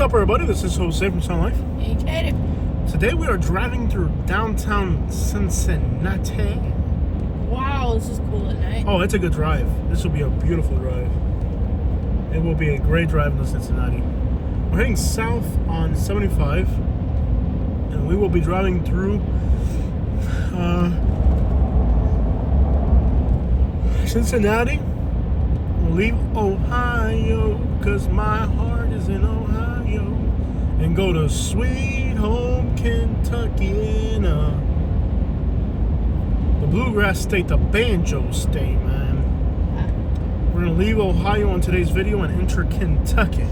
What's up, everybody? This is Jose from Sound Life. Hey, Katie. Today we are driving through downtown Cincinnati. Wow, this is cool at night. Oh, it's a good drive. This will be a beautiful drive. It will be a great drive into Cincinnati. We're heading south on 75, and we will be driving through Cincinnati. We'll leave Ohio, because my heart is in Ohio, and go to sweet home Kentucky, the bluegrass state, the banjo state, man. We're gonna leave Ohio on today's video and enter Kentucky,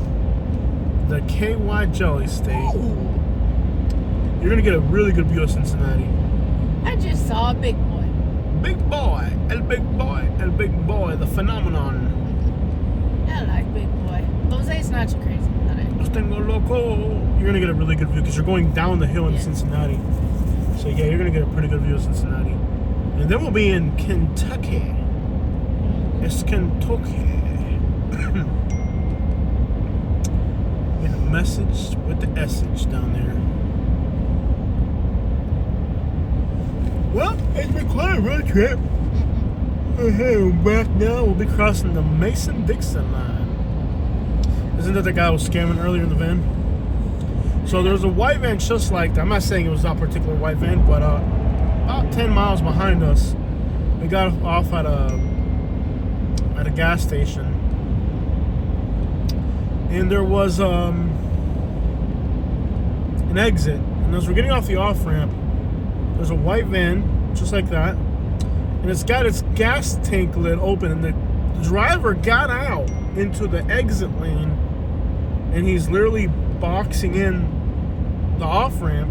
the KY jelly state. Ooh. You're gonna get a really good view of Cincinnati. I just saw a big boy. Big boy, el big boy, the phenomenon. I like big boy. Jose's not too crazy about it. Los tengo loco. You're gonna get a really good view because you're going down the hill in Cincinnati. So yeah, you're gonna get a pretty good view of Cincinnati. And then we'll be in Kentucky. It's Kentucky. Get a message with the essence down there. Well, it's been quite a road trip. We're back now. We'll be crossing the Mason-Dixon line. Isn't that the guy who was scamming earlier in the van? So there's a white van just like that. I'm not saying it was that particular white van, but about 10 miles behind us, we got off at a gas station, and there was an exit. And as we're getting off the off ramp, there's a white van just like that, and it's got its gas tank lid open, and the driver got out into the exit lane, and he's literally boxing in the off-ramp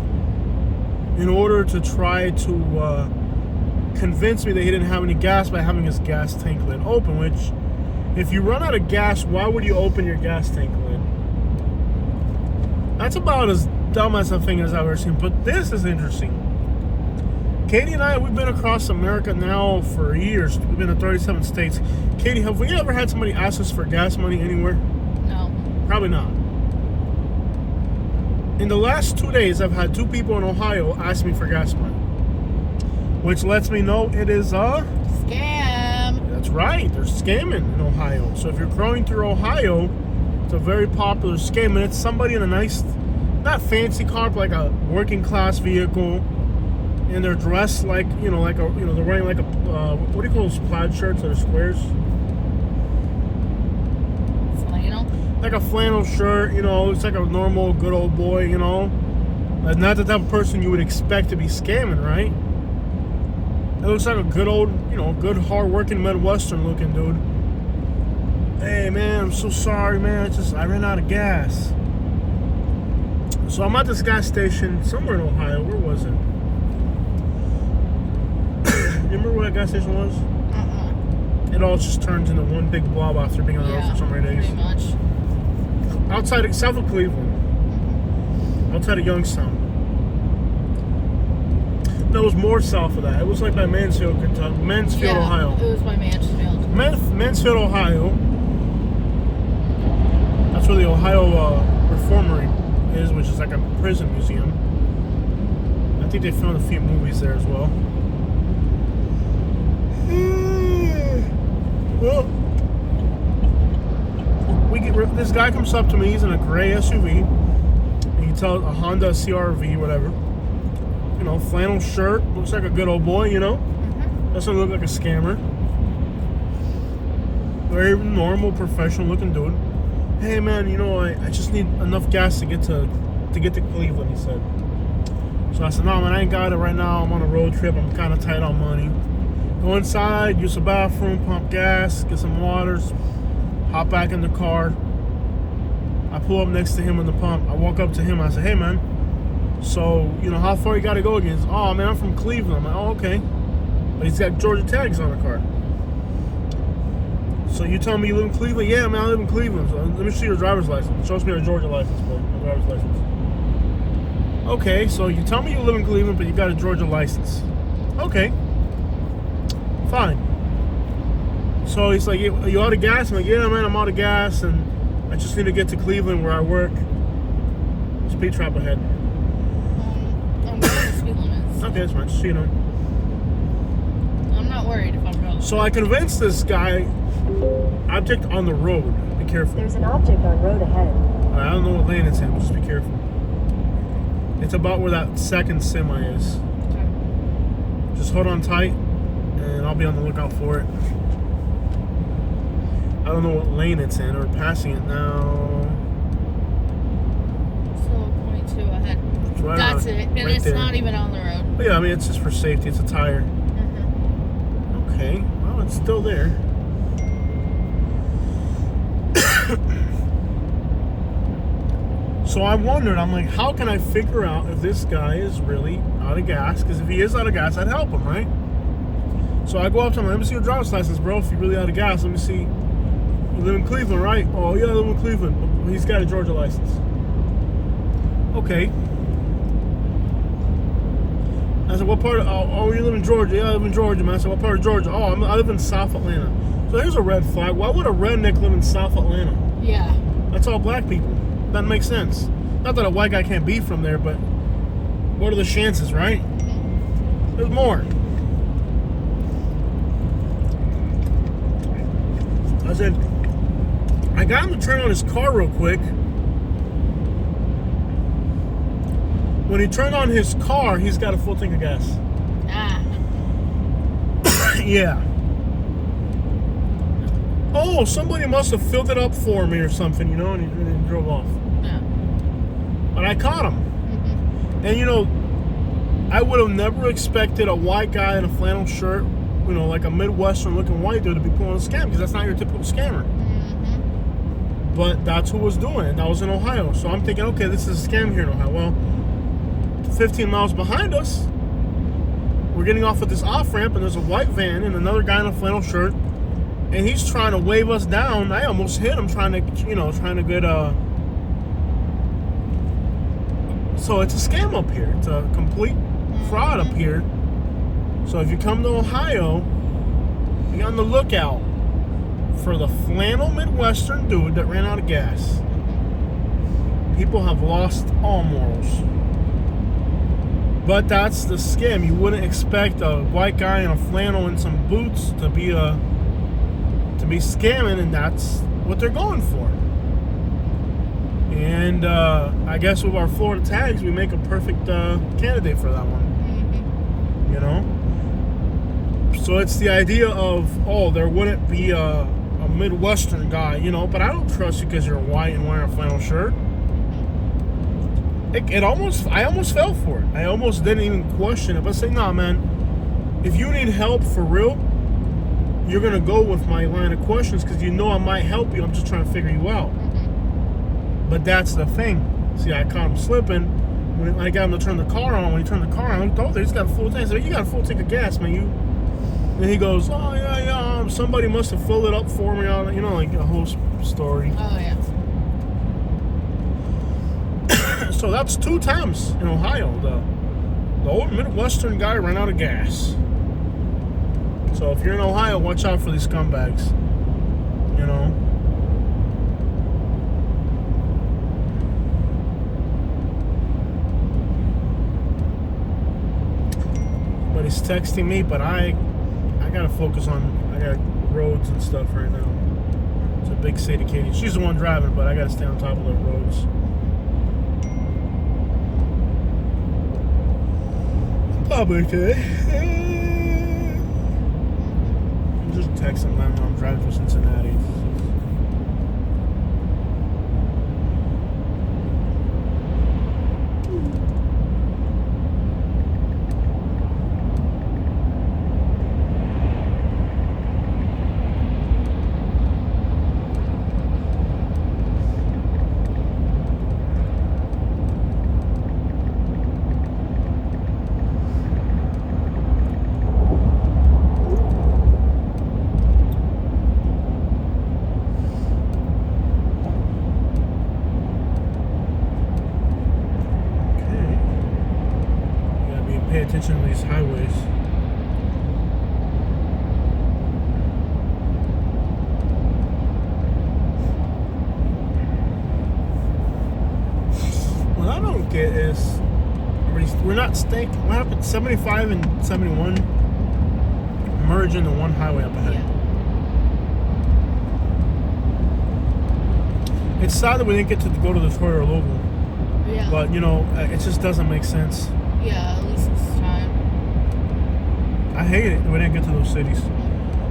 in order to try to convince me that he didn't have any gas by having his gas tank lid open, which, if you run out of gas, why would you open your gas tank lid? That's about as dumb as a thing as I've ever seen, but this is interesting. Katie and I, we've been across America now for years. We've been to 37 states. Katie, have we ever had somebody ask us for gas money anywhere? No. Probably not. In the last 2 days, I've had 2 people in Ohio ask me for gas money, which lets me know it is a Scam. That's right. They're scamming in Ohio. So if you're crawling through Ohio, it's a very popular scam, and it's somebody in a nice, not fancy car, but like a working class vehicle. And they're dressed like, they're wearing like a, what do you call those plaid shirts that are squares? Flannel? Like a flannel shirt, it's like a normal, good old boy, Like not the type of person you would expect to be scamming, right? It looks like a good old, good hard-working Midwestern looking dude. Hey, man, I'm so sorry, man. I ran out of gas. So I'm at this gas station somewhere in Ohio. Where was it? You remember where that gas station was? It all just turns into one big blob after being on the road for so many days. Pretty much. South of Cleveland. Outside of Youngstown. No, it was more south of that. It was like by Mansfield, Kentucky. Mansfield, Ohio. It was by Mansfield. Mansfield, Ohio. That's where the Ohio Reformatory is, which is like a prison museum. I think they filmed a few movies there as well. Well, this guy comes up to me. He's in a gray SUV. And he tells a Honda CR-V, whatever. Flannel shirt. Looks like a good old boy, Doesn't look like a scammer. Very normal, professional looking dude. Hey man, I just need enough gas to get to Cleveland, he said. So I said, no man, I ain't got it right now. I'm on a road trip. I'm kind of tight on money. Go inside, use the bathroom, pump gas, get some waters, hop back in the car. I pull up next to him in the pump. I walk up to him. I say, hey, man, so, how far you got to go again? He's, oh, man, I'm from Cleveland. I'm like, oh, okay. But he's got Georgia tags on the car. So you tell me you live in Cleveland? Yeah, man, I live in Cleveland. So let me see your driver's license. Shows me your Georgia license, boy, my driver's license. Okay, so you tell me you live in Cleveland, but you got a Georgia license. Okay. Fine. So he's like, you out of gas? I'm like, yeah, man, I'm out of gas, and I just need to get to Cleveland where I work. Speed trap ahead. I'm going the speed limits. Okay, that's fine. Just so you know. I'm not worried if I'm going. So I convinced this guy, object on the road. Be careful. There's an object on road ahead. I don't know what lane it's in, but just be careful. It's about where that second semi is. Okay. Just hold on tight, and I'll be on the lookout for it. I don't know what lane it's in. We're passing it now. So 0.2 ahead. It's right That's on, it. And right it's there. not even on the road. But yeah, I mean, it's just for safety. It's a tire. Mm-hmm. Okay, well, it's still there. So I wondered, I'm like, how can I figure out if this guy is really out of gas? Because if he is out of gas, I'd help him, right? So I go up to him, let me see your driver's license, bro. If you're really out of gas, let me see. You live in Cleveland, right? Oh, yeah, I live in Cleveland. He's got a Georgia license. Okay. I said, what part of, oh, you live in Georgia? Yeah, I live in Georgia, man. I said, what part of Georgia? Oh, I live in South Atlanta. So here's a red flag. Why would a redneck live in South Atlanta? Yeah. That's all black people. Doesn't make sense. Not that a white guy can't be from there, but what are the chances, right? There's more. I said, I got him to turn on his car real quick. When he turned on his car, he's got a full tank of gas. Ah. Yeah. Oh, somebody must have filled it up for me or something, you know, and he drove off. Yeah. But I caught him. Mm-hmm. And, you know, I would have never expected a white guy in a flannel shirt, you know, like a Midwestern-looking white dude to be pulling a scam, because that's not your typical scammer. Mm-hmm. But that's who was doing it. That was in Ohio. So I'm thinking, okay, this is a scam here in Ohio. Well, 15 miles behind us, we're getting off at this off-ramp, and there's a white van and another guy in a flannel shirt, and he's trying to wave us down. I almost hit him trying to get so it's a scam up here. It's a complete fraud up here. So if you come to Ohio, be on the lookout for the flannel Midwestern dude that ran out of gas. People have lost all morals. But that's the scam. You wouldn't expect a white guy in a flannel and some boots to be scamming, and that's what they're going for. And I guess with our Florida tags, we make a perfect candidate for that one. Mm-hmm. You know? So it's the idea of, oh, there wouldn't be a Midwestern guy, you know, but I don't trust you because you're white and wearing a flannel shirt. I almost fell for it. I almost didn't even question it. But say, nah, man, if you need help for real, you're going to go with my line of questions because you know I might help you. I'm just trying to figure you out. Mm-hmm. But that's the thing. See, I caught him slipping. When I got him to turn the car on, when he turned the car on, I looked over there, he's got a full tank. I said, you got a full tank of gas, man. And he goes, oh, yeah, somebody must have filled it up for me. You know, like a whole story. Oh, yeah. So that's 2 times in Ohio. The old Midwestern guy ran out of gas. So if you're in Ohio, watch out for these scumbags. You know? But he's texting me, but I gotta focus on, I got roads and stuff right now. It's a big city, Katie. She's the one driving, but I gotta stay on top of the roads. Probably okay. I'm just texting them when I'm driving to Cincinnati. Pay attention to these highways. Well, I don't get is we're not staying. What happened? 75 and 71 merge into one highway up ahead. Yeah. It's sad that we didn't get to go to Detroit or Louisville. Yeah. But it just doesn't make sense. Yeah, at least it's time. I hate it that we didn't get to those cities.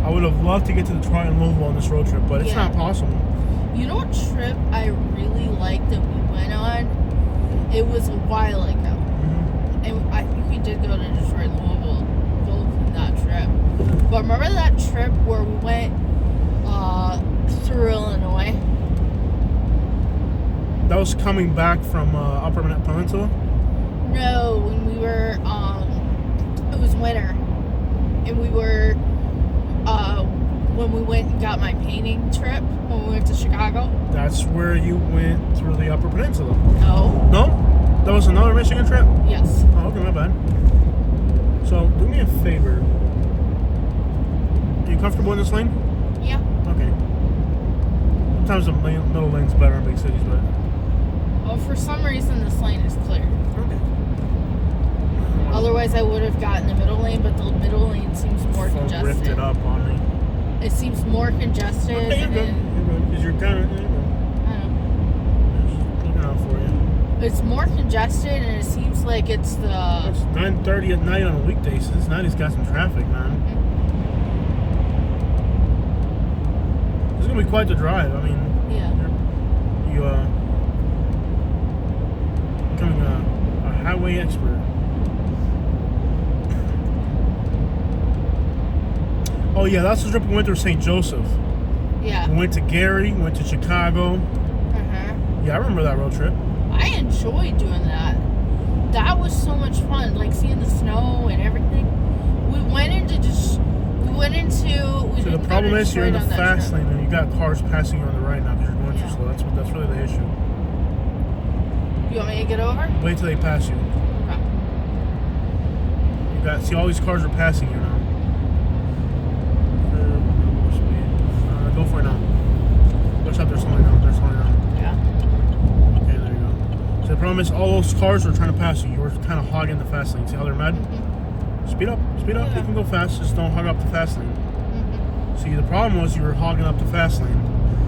I would have loved to get to Detroit and Louisville on this road trip, but it's not possible. You know what trip I really liked that we went on? It was a while ago. Mm-hmm. And I think we did go to Detroit and Louisville both in that trip. But remember that trip where we went through Illinois? That was coming back from Upper Peninsula? No, when we were, it was winter. And we were, when we went and got my painting trip, when we went to Chicago. That's where you went through the Upper Peninsula. No. No? That was another Michigan trip? Yes. Oh, okay, my bad. So, do me a favor. Are you comfortable in this lane? Yeah. Okay. Sometimes the middle lane's better in big cities, but... Well, for some reason, this lane is clear. Okay. Otherwise, I would have gotten the middle lane, but the middle lane seems more congested. Drifted up on me. It seems more congested. Okay, you're good. You're good. Because you're kind of... I don't know. Just looking out for you. It's more congested, and it seems like it's the... It's 9:30 at night on a weekday. Cincinnati's got some traffic, man. This is going to be quite the drive. I mean... Yeah. You, becoming a highway expert. Oh yeah, that's the trip we went through St. Joseph. Yeah. We went to Gary, went to Chicago. Yeah, I remember that road trip. I enjoyed doing that. That was so much fun, like seeing the snow and everything. We So the problem is you're in the fast lane and you got cars passing you on the right now because you're going too slow. That's really the issue. You want me to get over? Wait till they pass you. Okay. See, all these cars are passing you now. Go for it now. Watch out, they're slowing down. Yeah. Okay, there you go. So the problem is all those cars were trying to pass you. You were kind of hogging the fast lane. See how they're mad? Mm-hmm. Speed up. Yeah. You can go fast. Just don't hog up the fast lane. Mm-hmm. See, the problem was you were hogging up the fast lane.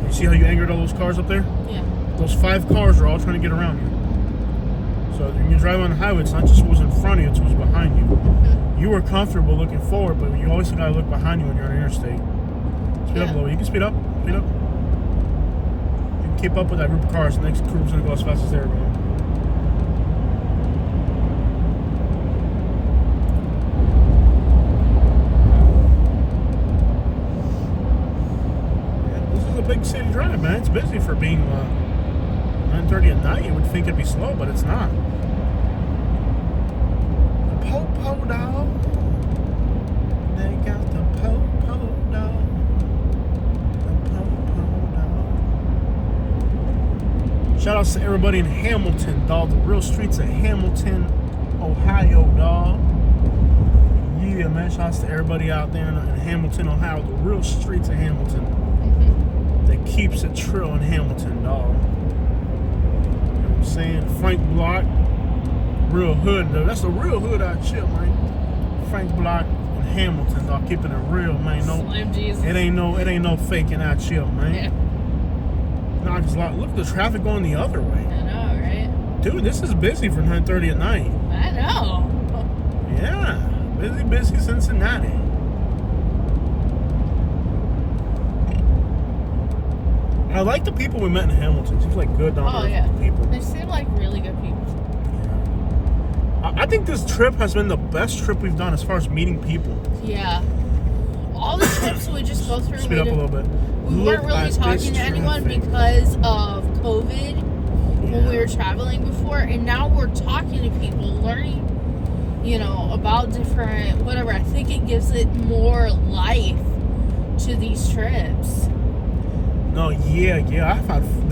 You see how you angered all those cars up there? Yeah. Those 5 cars were all trying to get around you. So when you drive on the highway, it's not just what was in front of you, it's what was behind you. Mm-hmm. You were comfortable looking forward, but you always got to look behind you when you're on Interstate. Speed up a little. You can speed up. You can keep up with that group of cars. The next group's going to go as fast as they're going. Yeah, this is a big city drive, man. It's busy for being 9:30 at night. You would think it'd be slow, but it's not. The po-po dog. They got the po-po dog. Shout outs to everybody in Hamilton, dog. The real streets of Hamilton, Ohio, dog. Yeah, man. Shout outs to everybody out there in Hamilton, Ohio. The real streets of Hamilton. Mm-hmm. That keeps it trill in Hamilton, dog. You know what I'm saying? Frank Block, real hood, though. That's a real hood out chill, man. Frank Block in Hamilton, dog. Keeping it real, man. No, Slim Jesus. it ain't no faking out chill, man. Yeah. Nah, cause look at the traffic going the other way. I know, right? Dude, this is busy for 9:30 at night. I know. Yeah, busy Cincinnati. I like the people we met in Hamilton. Seems like good down there people. They seem like really good people. Yeah. I think this trip has been the best trip we've done as far as meeting people. Yeah. All the trips we just go through. Speed up a little bit. We weren't really talking to anyone because of COVID when we were traveling before, and now we're talking to people, learning, about different whatever. I think it gives it more life to these trips. No, yeah.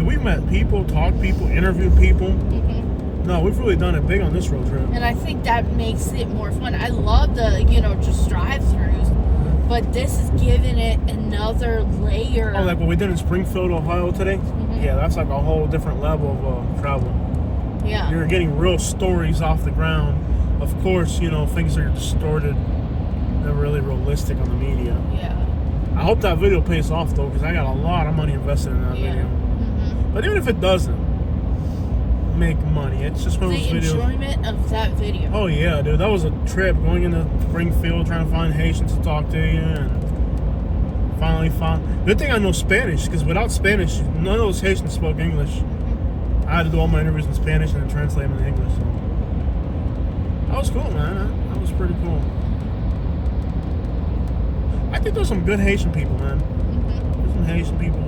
We met people, talked people, interviewed people. Mm-hmm. No, we've really done it big on this road trip. And I think that makes it more fun. I love the, just drive-throughs. But this is giving it another layer. Oh, like what we did in Springfield, Ohio today? Mm-hmm. Yeah, that's like a whole different level of travel. Yeah. You're getting real stories off the ground. Of course, you know, things are distorted. They're really realistic on the media. Yeah. I hope that video pays off, though, because I got a lot of money invested in that video. Mm-hmm. But even if it doesn't make money, it's just one of those videos. The enjoyment of that video. Oh, yeah, dude. That was a trip, going into Springfield, trying to find Haitians to talk to you, and finally found... Good thing I know Spanish, because without Spanish, none of those Haitians spoke English. I had to do all my interviews in Spanish and then translate them in English. So. That was cool, man. That was pretty cool. I think there's some good Haitian people, man. There's some Haitian people.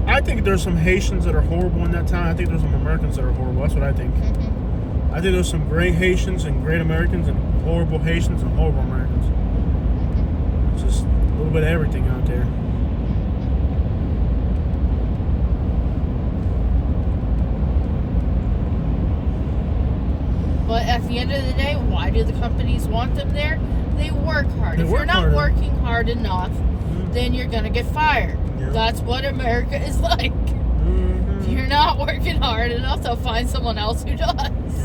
I think there's some Haitians that are horrible in that town. I think there's some Americans that are horrible. That's what I think. I think there's some great Haitians and great Americans and horrible Haitians and horrible Americans. It's just a little bit of everything out there. But at the end of the day, why do the companies want them there? They work hard. If you're not working hard enough, then you're going to get fired. Yeah. That's what America is like. If you're not working hard enough, they'll find someone else who does.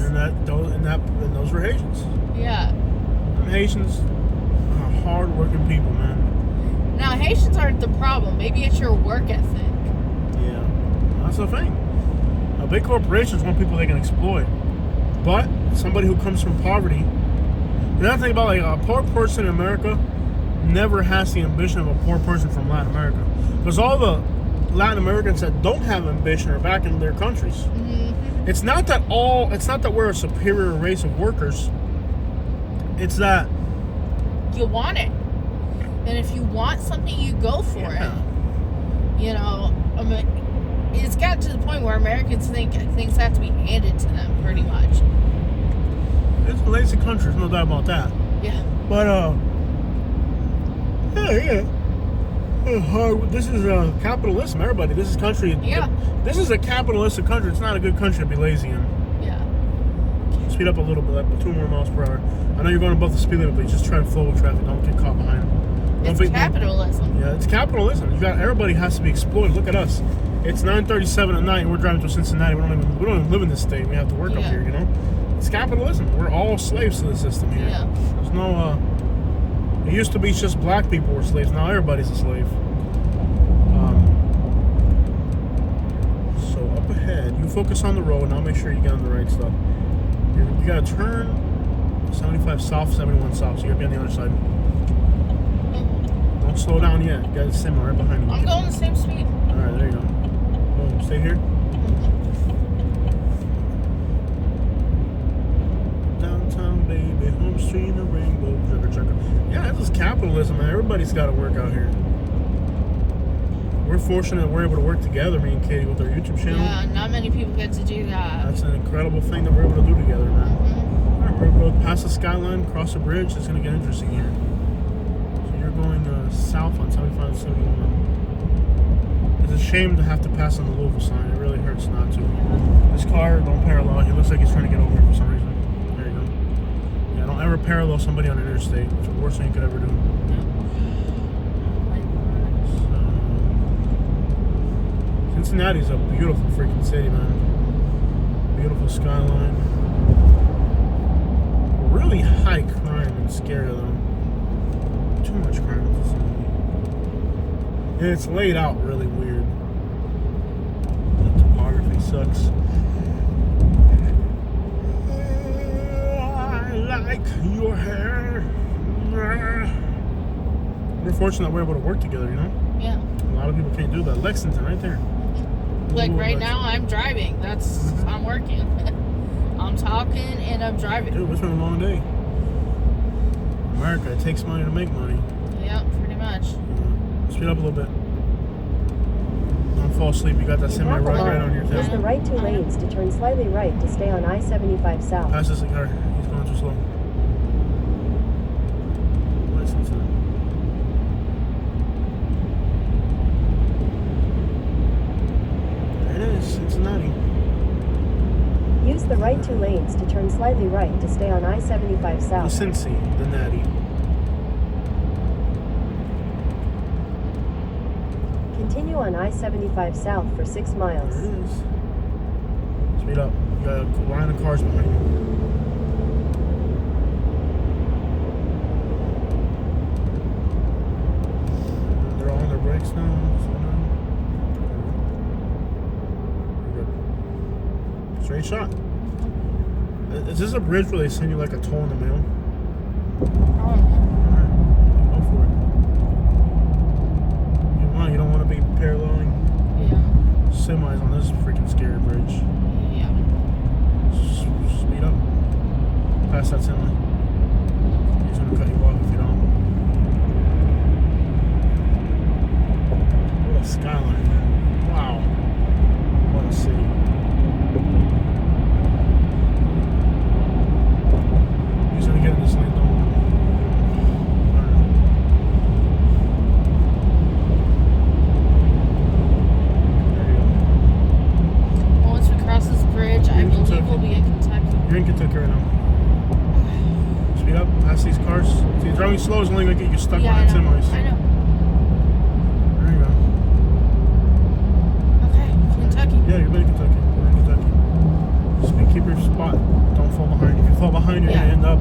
And those were Haitians. Yeah. And Haitians are hard-working people, man. Now, Haitians aren't the problem. Maybe it's your work ethic. Yeah. That's the thing. Big corporations want people they can exploit. But somebody who comes from poverty, you know, think about like a poor person in America never has the ambition of a poor person from Latin America, because all the Latin Americans that don't have ambition are back in their countries. Mm-hmm. It's not that we're a superior race of workers. It's that you want it, and if you want something, you go for it. You know, I mean, it's got to the point where Americans think things have to be handed to them, pretty much. It's a lazy country, there's no doubt about that. Yeah. But, this is capitalism, everybody. This is country. Yeah. This is a capitalistic country. It's not a good country to be lazy in. Yeah. Speed up a little bit, like 2 more miles per hour. I know you're going above the speed limit, but just try to flow with traffic. Don't get caught behind. It's capitalism. Yeah, it's capitalism. Everybody has to be exploited. Look at us. It's 9:37 at night, and we're driving to Cincinnati. We don't even live in this state. We have to work up here, you know. It's capitalism. We're all slaves to the system here. Yeah. There's no. It used to be just black people were slaves. Now everybody's a slave. So up ahead, you focus on the road, and I'll make sure you get on the right stuff. You gotta turn 75 south, 71 south. So you're gonna be on the other side. Don't slow down yet. You got the semi right behind you. I'm going the same speed. All right, there you go. Boom. Stay here. Downtown, baby, home street, the rainbow, checker. Yeah, this is capitalism, man. Everybody's got to work out here. We're fortunate that we're able to work together, me and Katie, with our YouTube channel. Yeah, not many people get to do that. That's an incredible thing that we're able to do together, man. All right, we're going to go past the skyline, cross the bridge. It's going to get interesting here. So you're going south on 75 and 71. It's a shame to have to pass on the Louisville sign. It really hurts not to. This car, don't parallel. He looks like he's trying to get over here for some reason. There you go. Yeah, don't ever parallel somebody on an interstate. It's the worst thing you could ever do. Cincinnati's a beautiful freaking city, man. Beautiful skyline. Really high crime and scary, though. Too much crime in this city. And it's laid out really weird. The topography sucks. I like your hair. We're fortunate we're able to work together, you know? Yeah. A lot of people can't do that. Lexington, right there. Like right now, I'm driving. I'm working. I'm talking and I'm driving. Dude, it's been a long day. America, it takes money to make money. Yeah, pretty much. Speed up a little bit. Don't fall asleep. You got that semi right on your tail. Use the right 2 lanes to turn slightly right to stay on I-75 south. Pass this car. He's going too slow. Listen to him. There it is, Cincinnati. Use the right 2 lanes to turn slightly right to stay on I-75 south. The Cincy, the Natty. Continue on I-75 south for 6 miles. There it is. Speed up. You got a line of cars behind you. They're all on their brakes now. Good. Straight shot. Is this a bridge where they send you like a toll in the mail? Alright, go for it. You don't want to be paralleling semis on this freaking scary bridge. Yeah. Speed up. Pass that semi. He's gonna cut you off if you don't. What a skyline, man. Wow. What a city. He's gonna get in this lane, don't. I believe we'll be in Kentucky. You're in Kentucky right now. Speed up, pass these cars. See, driving slow is only going to get you stuck behind semis. I know. There you go. Okay, Kentucky. Yeah, you're in Kentucky. You're in Kentucky. Speed, keep your spot. Don't fall behind. If you fall behind, you're going to end up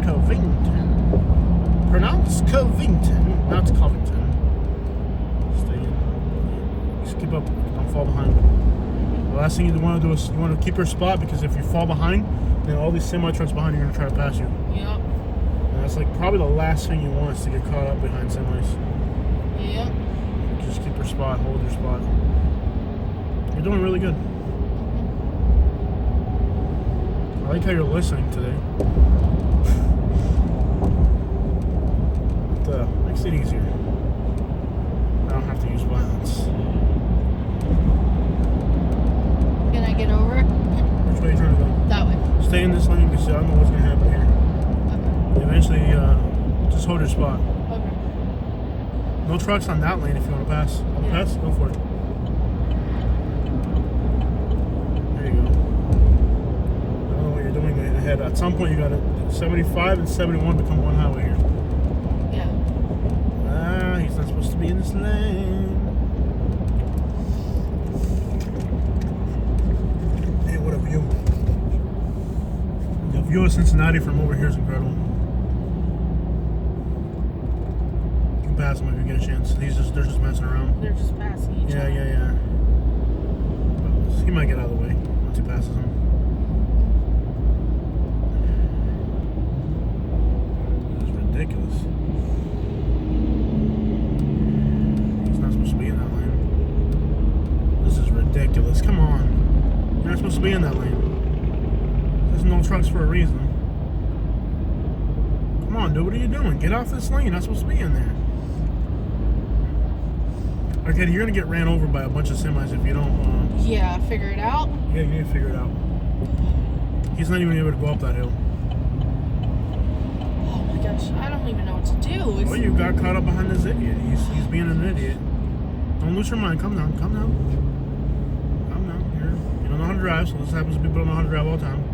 Covington. Pronounced Covington, not Covington. Stay in. Just keep up. Don't fall behind. The last thing you want to do is you want to keep your spot, because if you fall behind, then all these semi trucks behind you are going to try to pass you. Yep. And that's like probably the last thing you want is to get caught up behind semis. Yep. Just keep your spot. Hold your spot. You're doing really good. I like how you're listening today. Makes it easier. I don't have to use violence. Can I get over it? Which way are you trying to go? That way. Stay in this lane because I don't know what's going to happen here. Okay. Eventually, just hold your spot. Okay. No trucks on that lane if you want to pass. Want to pass? Go for it. There you go. I don't know what you're doing ahead. At some point, you got to 75 and 71 become one highway here. He's not supposed to be in this lane. Hey, what a view. The view of Cincinnati from over here is incredible. You can pass them if you get a chance. They're just messing around. They're just passing each other. Yeah. But he might get out of the way once he passes him. This is ridiculous. Ridiculous. Come on. You're not supposed to be in that lane. There's no trucks for a reason. Come on, dude. What are you doing? Get off this lane. You're not supposed to be in there. Okay, you're going to get ran over by a bunch of semis if you don't... Yeah, figure it out. Yeah, you need to figure it out. He's not even able to go up that hill. Oh my gosh, I don't even know what to do. Well, you got caught up behind this idiot. He's being an idiot. Don't lose your mind. Come down. Come down. You don't know how to drive, so this happens to people who don't know how to drive all the time.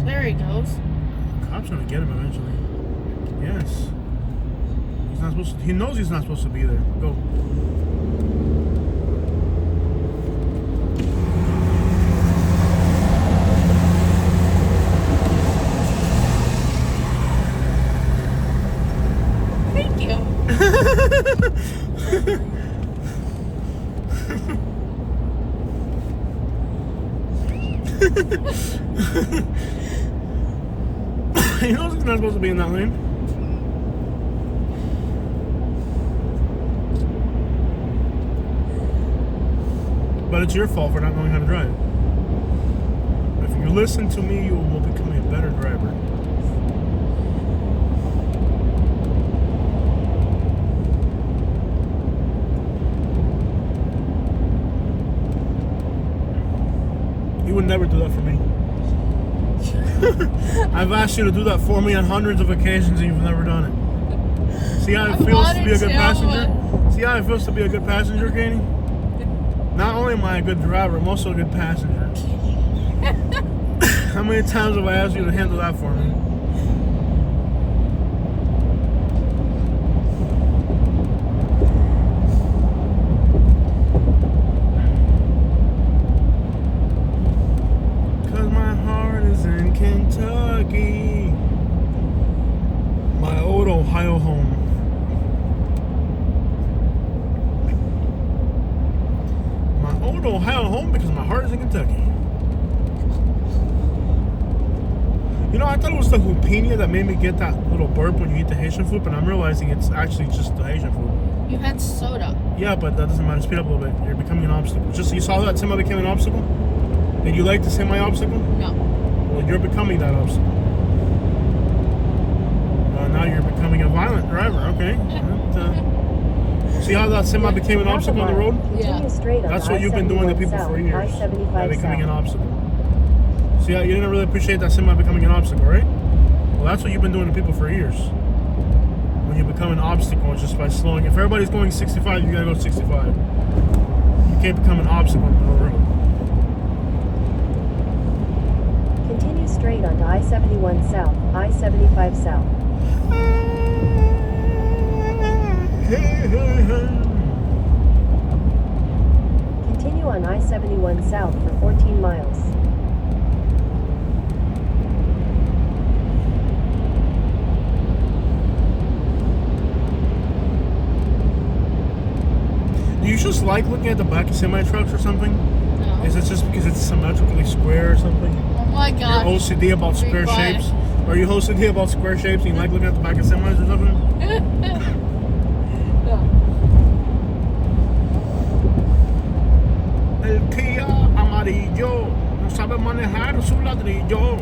There he goes. The cop's gonna get him eventually. Yes. He's not supposed to. He knows he's not supposed to be there. Go. Thank you. He knows he's not supposed to be in that lane. But it's your fault for not knowing how to drive. If you listen to me, you will become a better driver. You would never do that for me. I've asked you to do that for me on hundreds of occasions and you've never done it. See how it feels to be a good passenger? See how it feels to be a good passenger, Katie? Not only am I a good driver, I'm also a good passenger. How many times have I asked you to handle that for me? going to Ohio home because my heart is in Kentucky. You know, I thought it was the jalapeño that made me get that little burp when you eat the Haitian food, but I'm realizing it's actually just the Haitian food. You had soda. Yeah, but that doesn't matter. Speed up a little bit. You're becoming an obstacle. Just you saw that semi became an obstacle? Did you like the semi-obstacle? No. Well, you're becoming that obstacle. Now you're becoming a violent driver. Okay. See how that semi became an obstacle on the road? Continue straight on That's what you've been doing to people for years. By becoming an obstacle. See how you didn't really appreciate that semi becoming an obstacle, right? Well, that's what you've been doing to people for years. When you become an obstacle, it's just by slowing. If everybody's going 65, you gotta go 65. You can't become an obstacle on the road. Continue straight onto I-71 South, I-75 South. Continue on I-71 South for 14 miles. Do you just like looking at the back of semi-trucks or something? No. Is it just because it's symmetrically square or something? Oh my god. You're OCD about square shapes? Are you OCD about square shapes and you like looking at the back of semis or something? El Kia amarillo no sabe manejar su ladrillo.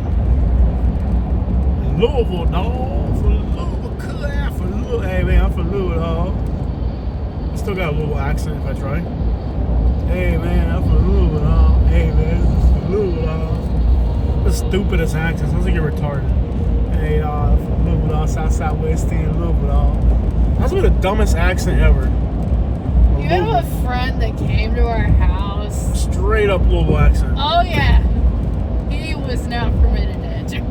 Louisville, dog. For Louisville, for Louisville. Hey man, I'm from Louisville, dog. I still got a Louisville accent if I try. Hey man, I'm from Louisville, dog. Hey man, I'm from Louisville, dog. The stupidest accent. Sounds like you're retarded. Hey, from Louisville, dog. Southwest in Louisville, dog. That's the dumbest accent ever. You have a friend that came to our house. Straight up Louisville accent. Oh yeah. He was not permitted to enter.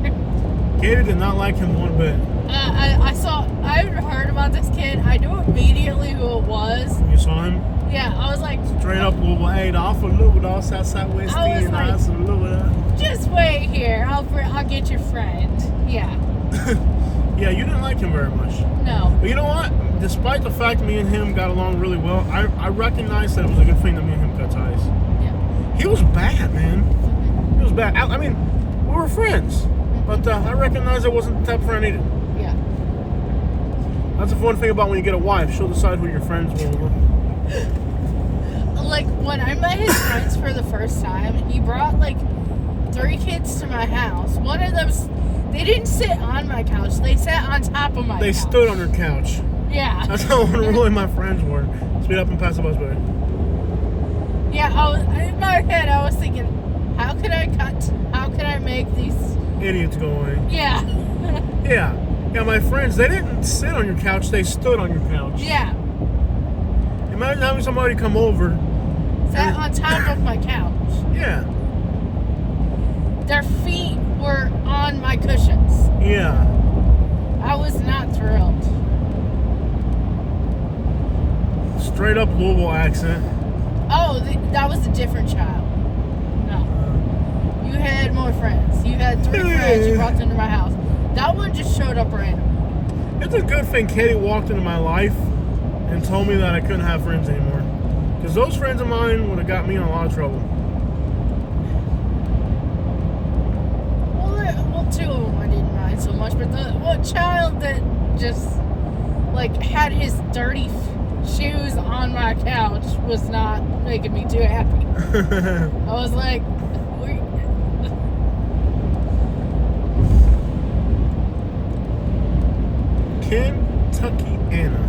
Katie did not like him one bit. I heard about this kid. I knew immediately who it was. You saw him? Yeah, I was like, Straight up Louisville. Hey, dog, from Louisville, dog. Southwest I was in like- from Louisville. just wait here. I'll get your friend. Yeah. Yeah, you didn't like him very much. No. But you know what? Despite the fact me and him got along really well, I recognized that it was a good thing that me and him cut ties. Yeah. He was bad, man. He was bad. I mean, we were friends. But I recognized I wasn't the type of friend I needed. Yeah. That's the fun thing about when you get a wife. She'll decide who your friends will. Like when I met his friends for the first time, he brought like 3 kids to my house. One of them, they didn't sit on my couch. They sat on top of my couch. They stood on her couch. Yeah. That's how unruly my friends were. Speed up and pass the bus, buddy. Yeah, in my head, I was thinking, how could I make these... Idiots go away. Yeah. Yeah. Yeah, my friends, they didn't sit on your couch. They stood on your couch. Yeah. Imagine having somebody come over. Sat on top of my couch. Yeah. Their feet were on my cushions. Yeah. I was not thrilled. Straight up Louisville accent. Oh, that was a different child. No. You had more friends. You had 3 friends you brought into my house. That one just showed up randomly. It's a good thing Katie walked into my life and told me that I couldn't have friends anymore. Because those friends of mine would have got me in a lot of trouble. Well, 2 of them I didn't mind so much, but the one child that just, like, had his dirty shoes on my couch was not making me too happy. I was like, Kentuckiana.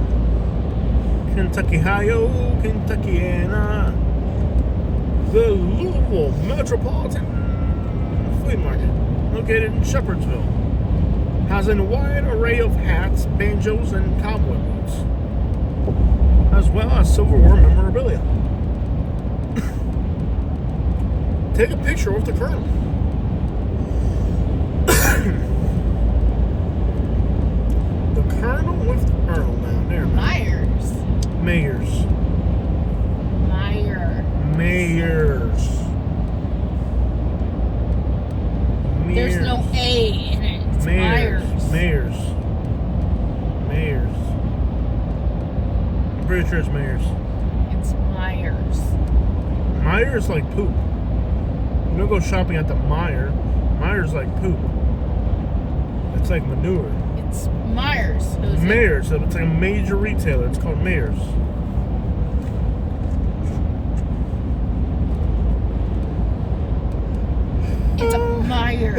Kentucky Ohio, Kentuckiana. The Louisville Metropolitan Flea Market, located in Shepherdsville, has a wide array of hats, banjos, and cowboy boots, as well as silverware memorabilia. Take a picture with the Colonel. The Colonel with the Earl down there, man. Myers. Mayors. There's no A in it. It's Myers. Mayors. I'm pretty sure it's Mayors. It's Myers. Meijer is like poop. You don't go shopping at the Meijer. Meier's like poop. It's like manure. It's Myers. Meijer's. So it's like a major retailer. It's called Meijer's. It's a Myers.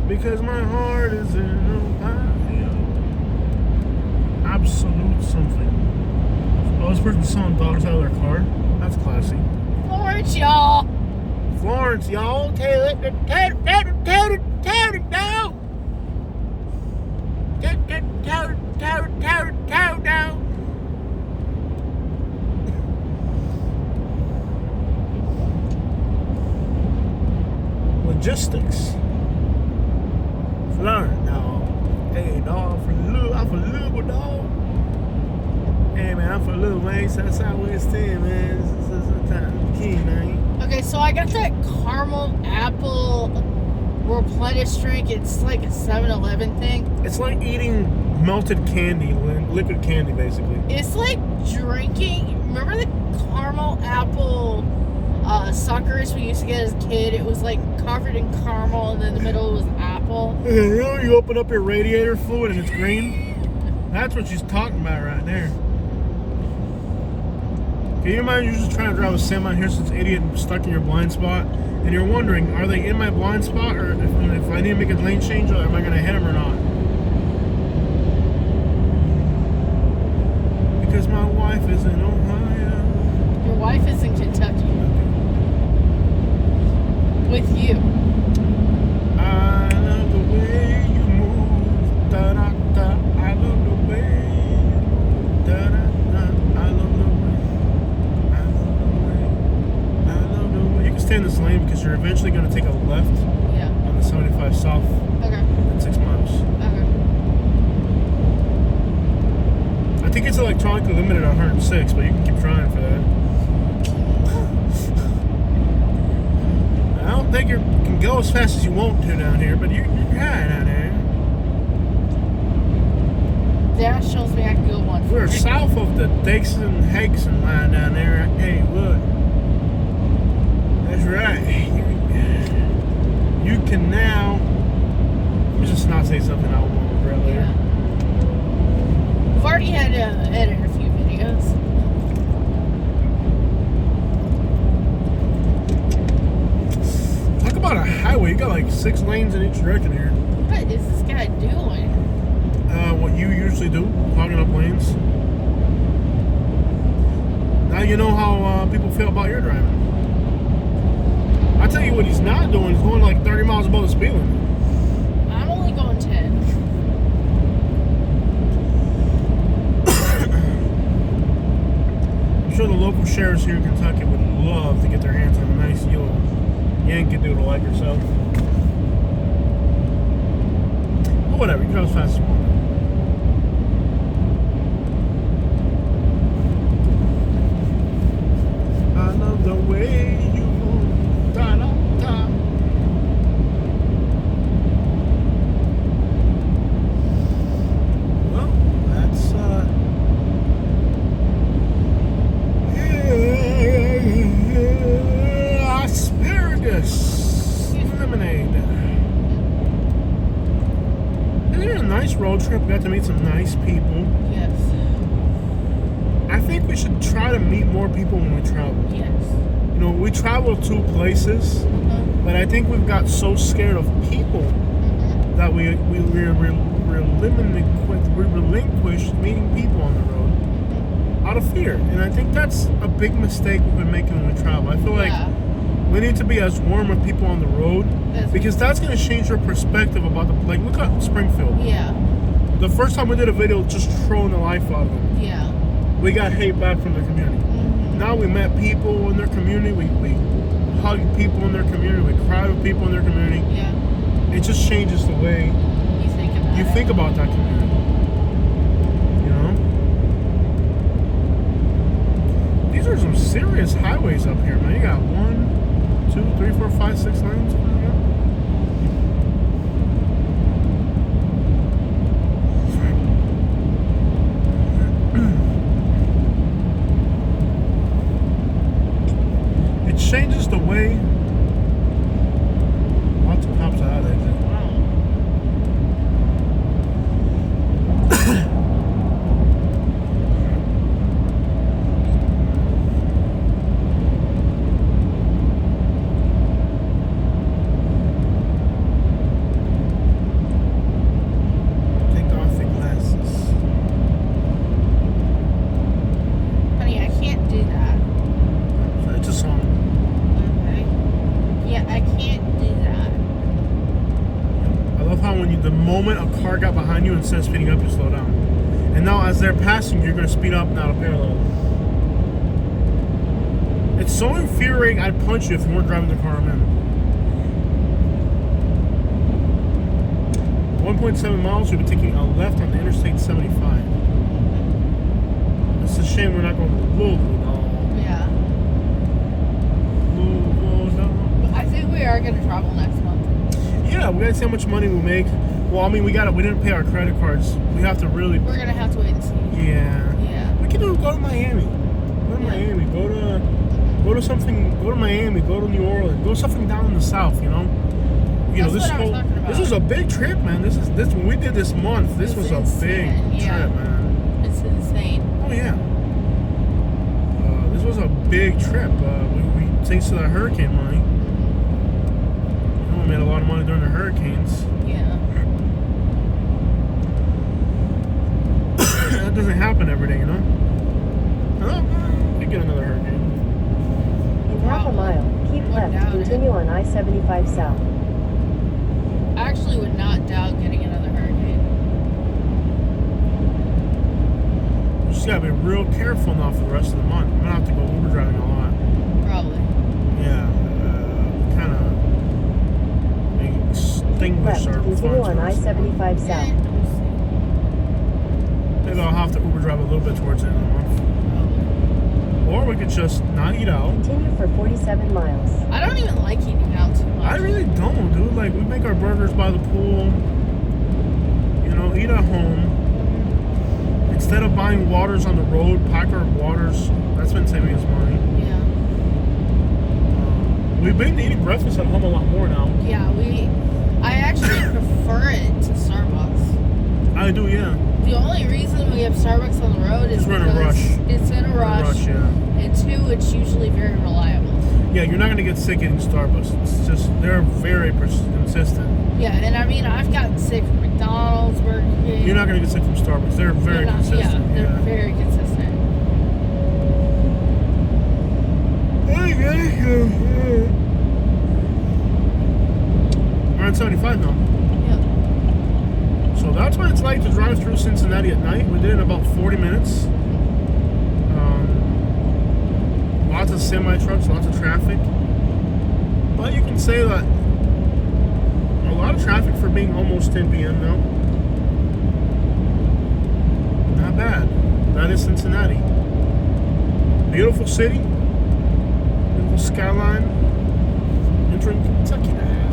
Because my heart is in Ohio. Absolute something. Oh, this person's selling dogs out of their car. That's classy. Florence, y'all. Florence, y'all. Tear it down. Tear it down. Logistics. Florence, dog. Hey, dog, I'm for little dog. Hey, man, I'm for Lil Wayne, Southwest 10, man. This is time key, man. Okay, so I got that caramel apple replenish drink. It's like a 7-Eleven thing. It's like eating melted candy, liquid candy, basically. It's like drinking. Remember the caramel apple suckers we used to get as a kid? It was like covered in caramel, and then the middle was apple. You open up your radiator fluid and it's green. That's what she's talking about right there. Can you imagine you're just trying to drive a semi, here's this idiot stuck in your blind spot, and you're wondering, are they in my blind spot, or if I need to make a lane change, or am I going to hit them or not? Because my wife is in Ohio. Your wife is in Kentucky. With you. I love the way you move. Da da da. I love the way you move. Da da da. I love the way. I love the way. I love the way. You can stay in this lane because you're eventually going to take a left on the 75 south. Okay. At 6 miles. Okay. I think it's electronically limited at 106, but you can keep trying for that. I don't think you can go as fast as you want to down here, but you're high down there. That shows me I can go one. We're south of the Dixon-Hegson line down there. Hey, look. That's right. You can now... Let me just not say something I won't regret later. Yeah. We've already had to edit a few videos. Talk about a highway. You got like 6 lanes in each direction here. What is this guy doing? What you usually do, hogging up lanes. Now you know how people feel about your driving. I tell you what he's not doing. He's going like 30 miles above the speed limit. I'm only going 10. I'm sure the local sheriffs here in Kentucky would love to get their hands on a nice little Yankee doodle like yourself. But whatever, you drive as fast as you want. I love the way you move. Da da da. Well, that's asparagus lemonade. Isn't it a nice road trip? We got to meet some nice people. Yes. I think we should try to meet more people when we travel. Yes. You know, we travel to places, but I think we've got so scared of people that we relinquished meeting people on the road out of fear. And I think that's a big mistake we've been making when we travel. I feel like we need to be as warm with people on the road because that's going to change your perspective about the, like, look at Springfield. Yeah. The first time we did a video just throwing the life out of them. Yeah. We got hate back from the community. Now we met people in their community. We hug people in their community. We cry with people in their community. Yeah. It just changes the way you think about that community. You know? These are some serious highways up here, man. You got 1, 2, 3, 4, 5, 6 lanes. car got behind you, instead of speeding up, you slow down. And now as they're passing, you're going to speed up now to parallel. It's so infuriating, I'd punch you if you weren't driving the car I'm in. 1.7 miles, we'll be taking a left on the Interstate 75. It's a shame we're not going to Louisville. Yeah. Louisville. I think we are going to travel next month. Yeah, we gotta see how much money we'll make. Well, I mean, we didn't pay our credit cards. We have to really. We're gonna have to wait and see. Yeah. Yeah. We can go to Miami. Go to Miami. Go to something. Go to Miami. Go to New Orleans. Go something down in the south. You know. That's what I was talking about. This was a big trip, man. This when we did this month. This was a big trip, man. It's insane. Oh yeah. This was a big trip. We thanks to the hurricane money. We made a lot of money during the hurricanes. Yeah. That doesn't happen every day, you know? Oh, we get another hurricane. In half a mile, keep left, continue on I-75 south. I actually would not doubt getting another hurricane. You just gotta be real careful now for the rest of the month. I'm gonna have to go Uber driving a lot. Probably. Yeah. Kind of extinguish our funds. Continue on I-75 south. Maybe I'll have to Uber drive a little bit towards the end of the month. Or we could just not eat out. Continue for 47 miles. I don't even like eating out too much. I really don't, dude. Like, we make our burgers by the pool. You know, eat at home. Instead of buying waters on the road, pack our waters. That's been saving us money. Yeah. We've been eating breakfast at home a lot more now. Yeah, I actually prefer it to Starbucks. I do, yeah. The only reason we have Starbucks on the road is we're in a because rush. it's in a rush. Yeah. And two, it's usually very reliable. Yeah, you're not going to get sick eating Starbucks. It's just, they're very consistent. Yeah, and I mean, I've gotten sick from McDonald's, Burger King. You're not going to get sick from Starbucks. They're very consistent. Yeah, they're very consistent. We're on 75 now. Yeah. So that's what it's like to drive through Cincinnati at night. We did it in about 40 minutes. Lots of semi-trucks, lots of traffic. But you can say that a lot of traffic for being almost 10 p.m. now. Not bad. That is Cincinnati. Beautiful city. Beautiful skyline. Entering Kentucky now.